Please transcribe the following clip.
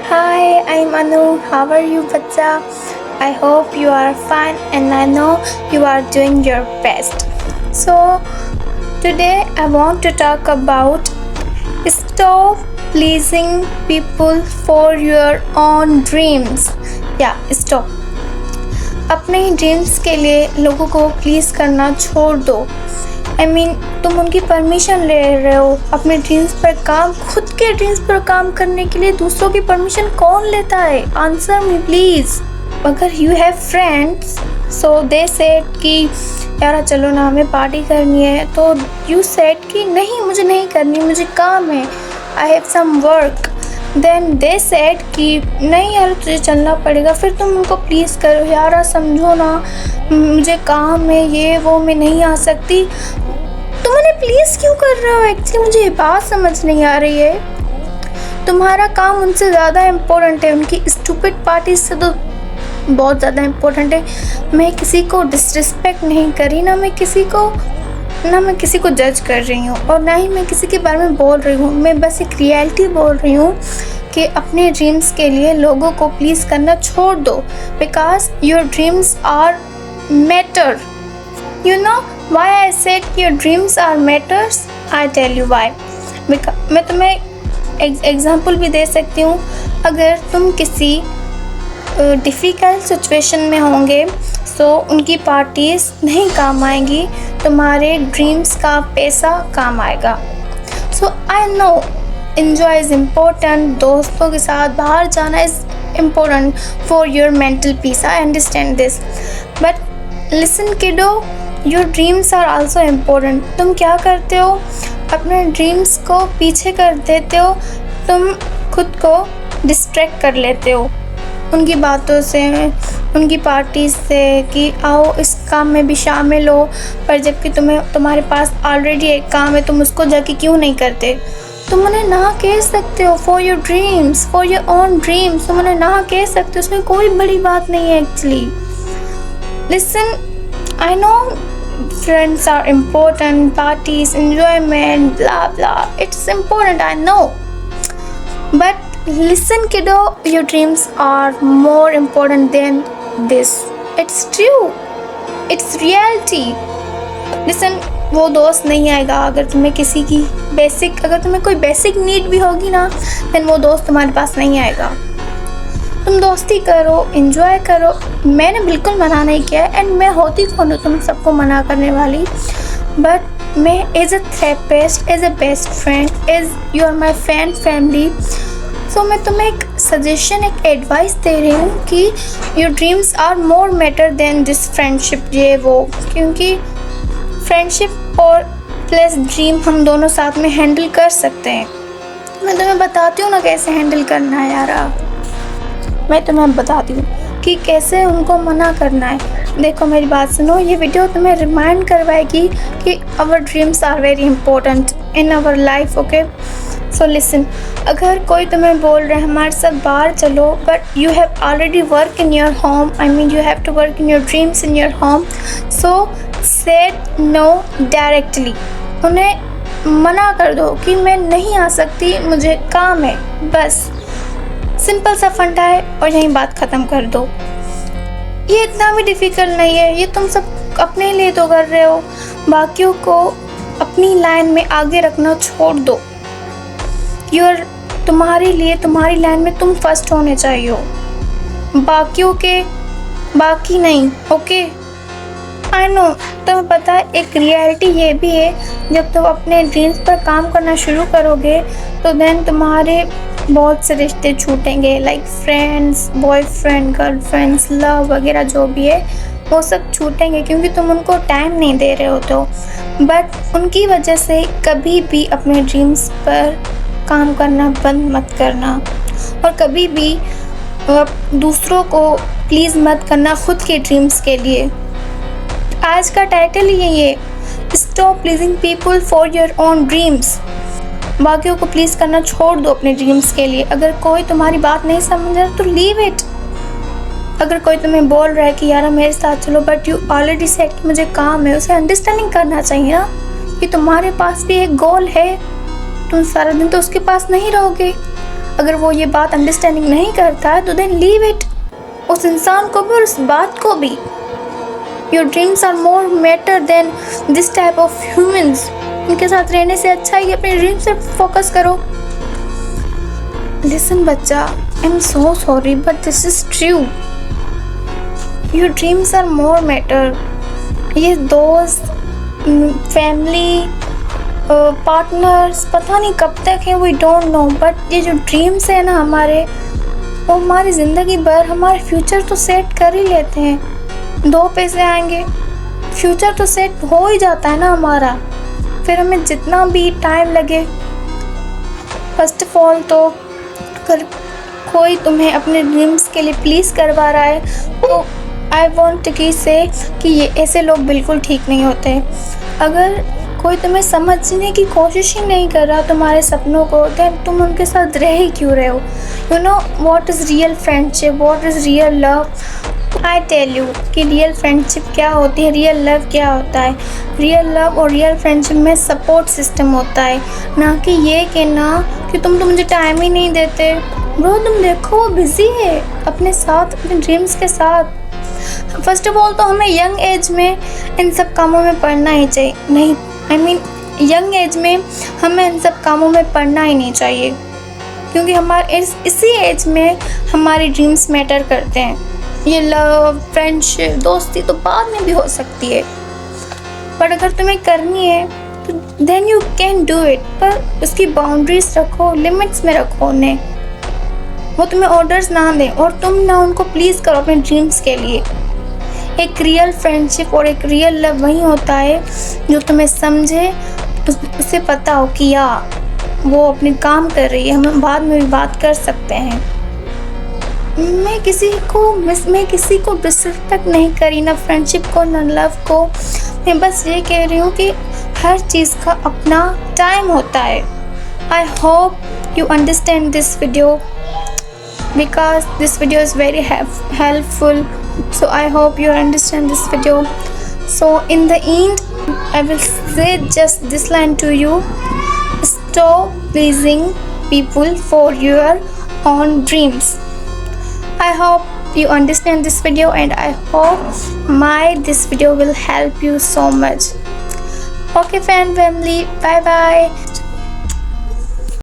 Hi, I'm Anu. How are you, Bacha? I hope you are fine and I know you are doing your best. So, today I want to talk about stop pleasing people for your own dreams. Stop. अपने dreams के लिए लोगों को please करना छोड़ दो। तुम उनकी परमिशन ले रहे हो अपने ड्रीम्स पर खुद के ड्रीम्स पर काम करने के लिए दूसरों की परमिशन कौन लेता है? Answer me please. अगर you have friends so they said कि यार चलो ना हमें पार्टी करनी है, तो यू सेड कि नहीं मुझे नहीं करनी, मुझे काम है, I have some work. Then they said कि नहीं यार तुझे चलना पड़ेगा, फिर तुम उनको प्लीज़ करो यार समझो ना मुझे काम है, ये वो मैं नहीं आ सकती। तुम उन्हें प्लीज़ क्यों कर रहे हो? एक्चुअली मुझे ये बात समझ नहीं आ रही है। तुम्हारा काम उनसे ज़्यादा इम्पोर्टेंट है, उनकी स्टूपिड पार्टी से तो बहुत ज़्यादा इम्पोर्टेंट है। मैं किसी को डिसरिस्पेक्ट नहीं करी, ना मैं किसी को जज कर रही हूँ और ना ही मैं किसी के बारे में बोल रही हूँ। मैं बस एक रियलिटी बोल रही हूँ कि अपने ड्रीम्स के लिए लोगों को प्लीज़ करना छोड़ दो, because your dreams are matter. You know why I said your dreams are matters? I tell you why. मैं तुम्हें एग्जाम्पल भी दे सकती हूँ। अगर तुम किसी डिफ़िकल्ट सिचुएशन में होंगे तो उनकी पार्टीज़ नहीं काम आएंगी, तुम्हारे ड्रीम्स का पैसा काम आएगा। So I know enjoy is important, दोस्तों के साथ बाहर जाना is important for your mental peace. I understand this. But listen kiddo, your dreams are also important. तुम क्या करते हो? अपने ड्रीम्स को पीछे कर देते हो, तुम खुद को डिस्ट्रैक्ट कर लेते हो उनकी बातों से, उनकी पार्टी से कि आओ इस काम में भी शामिल हो, पर जबकि तुम्हारे पास ऑलरेडी एक काम है, तुम उसको जाके क्यों नहीं करते? तुम उन्हें ना कह सकते हो for your dreams, for your own dreams. तुम उन्हें ना कह सकते हो, उसमें कोई बड़ी बात नहीं है actually. Listen, I know friends are important, parties, enjoyment, blah blah. It's important, I know. But listen kiddo, your dreams are more important than this. It's true. It's reality. Listen, वो दोस्त नहीं आएगा अगर तुम्हें अगर तुम्हें कोई बेसिक नीड भी होगी ना, then वो दोस्त तुम्हारे पास नहीं आएगा। तुम दोस्ती करो, एंजॉय करो। मैंने बिल्कुल मना नहीं किया है, एंड मैं होती कौन हूँ तुम सबको मना करने वाली? बट मैं as a therapist, as a best friend, as you are my friend family, so मैं तुम्हें एक सजेशन, एक एडवाइस दे रही हूँ कि your dreams are more matter than this friendship, ये वो। क्योंकि फ्रेंडशिप और प्लस ड्रीम हम दोनों साथ में हैंडल कर सकते हैं। मैं तुम्हें बताती हूँ ना कैसे हैंडल करना है यार। मैं तुम्हें बताती हूँ कि कैसे उनको मना करना है। देखो मेरी बात सुनो, ये वीडियो तुम्हें रिमाइंड करवाएगी कि our dreams are very important in our life, okay? So listen, अगर कोई तुम्हें बोल रहा है हमारे साथ बाहर चलो, but you have already work in your home, you have to work in your dreams in your home, so said no directly. उन्हें मना कर दो कि मैं नहीं आ सकती, मुझे काम है, बस सिंपल सा फंडा है और यहीं बात ख़त्म कर दो। ये इतना भी डिफ़िकल्ट नहीं है, ये तुम सब अपने लिए तो कर रहे हो, बाकियों को अपनी लाइन में आगे रखना छोड़ दो। तुम्हारे लिए तुम्हारी लाइन में तुम फर्स्ट होने चाहिए, बाकियों के बाकी नहीं, ओके? आई नो, तुम्हें पता है एक रियलिटी ये भी है, जब तुम अपने ड्रीम्स पर काम करना शुरू करोगे तो देन तुम्हारे बहुत से रिश्ते छूटेंगे, like friends, boyfriend, girlfriends, love वगैरह जो भी है वो सब छूटेंगे, क्योंकि तुम उनको टाइम नहीं दे रहे हो। तो बट उनकी वजह से कभी भी अपने ड्रीम्स पर काम करना बंद मत करना, और कभी भी दूसरों को प्लीज़ मत करना खुद के ड्रीम्स के लिए। आज का टाइटल ही यही है, stop pleasing people for your own dreams. बाकियों को प्लीज़ करना छोड़ दो अपने ड्रीम्स के लिए। अगर कोई तुम्हारी बात नहीं समझ रहा तो लीव इट। अगर कोई तुम्हें बोल रहा है कि यार मेरे साथ चलो, बट यू ऑलरेडी सेड कि मुझे काम है, उसे अंडरस्टैंडिंग करना चाहिए ना कि तुम्हारे पास भी एक गोल है, तुम सारा दिन तो उसके पास नहीं रहोगे। अगर वो ये बात अंडरस्टैंडिंग नहीं करता है तो देन लीव इट, उस इंसान को भी और उस बात को भी। Your dreams are more matter than this type of humans. उनके साथ रहने से अच्छा है कि अपने ड्रीम्स पे फोकस करो। लिसन बच्चा, I am so sorry but this is true. Your dreams are more matter. ये दोस्त, फैमिली, पार्टनर्स पता नहीं कब तक है, वी डोंट नो, बट ये जो ड्रीम्स है ना हमारे, वो हमारी ज़िंदगी भर हमारे फ्यूचर तो सेट कर ही लेते हैं। 2 पैसे आएंगे, फ्यूचर तो सेट हो ही जाता है ना हमारा। फिर हमें जितना भी टाइम लगे, फर्स्ट ऑफ ऑल तो अगर कोई तुम्हें अपने ड्रीम्स के लिए प्लीज़ करवा रहा है तो आई वॉन्ट की से कि ये ऐसे लोग बिल्कुल ठीक नहीं होते। अगर कोई तुम्हें समझने की कोशिश ही नहीं कर रहा तुम्हारे सपनों को, देन तुम उनके साथ रह ही क्यों रहे हो? You know what is real friendship, what is real love. I tell you कि रियल फ्रेंडशिप क्या होती है, रियल लव क्या होता है। रियल लव और रियल फ्रेंडशिप में सपोर्ट सिस्टम होता है, ना कि ये कहना कि तुम तो मुझे टाइम ही नहीं देते। ब्रो तुम देखो वो बिज़ी है अपने साथ, अपने ड्रीम्स के साथ। फर्स्ट ऑफ ऑल तो हमें यंग एज में इन सब कामों में पढ़ना ही चाहिए नहीं, आई मीन यंग एज में हमें इन सब कामों में पढ़ना ही नहीं चाहिए, क्योंकि हमारे इसी एज में हमारी ड्रीम्स मैटर करते हैं। ये लव, फ्रेंडशिप, दोस्ती तो बाद में भी हो सकती है, पर अगर तुम्हें करनी है तो then you can do it, पर उसकी बाउंड्रीज रखो, लिमिट्स में रखो उन्हें। वो तुम्हें ऑर्डर्स ना दें और तुम ना उनको प्लीज़ करो अपने ड्रीम्स के लिए। एक रियल फ्रेंडशिप और एक रियल लव वही होता है जो तुम्हें समझे, उसे पता हो कि या वो अपने काम कर रही है, हम बाद में भी बात कर सकते हैं। मैं किसी को डिसरिस्पेक्ट नहीं करी, ना फ्रेंडशिप को ना लव को। मैं बस ये कह रही हूँ कि हर चीज़ का अपना टाइम होता है। I hope you understand this video because this video is very helpful, so I hope you understand this video. So in the end I will say just this line to you: stop pleasing people for your own dreams. I hope you understand this video and I hope this video will help you so much. Okay family, bye bye.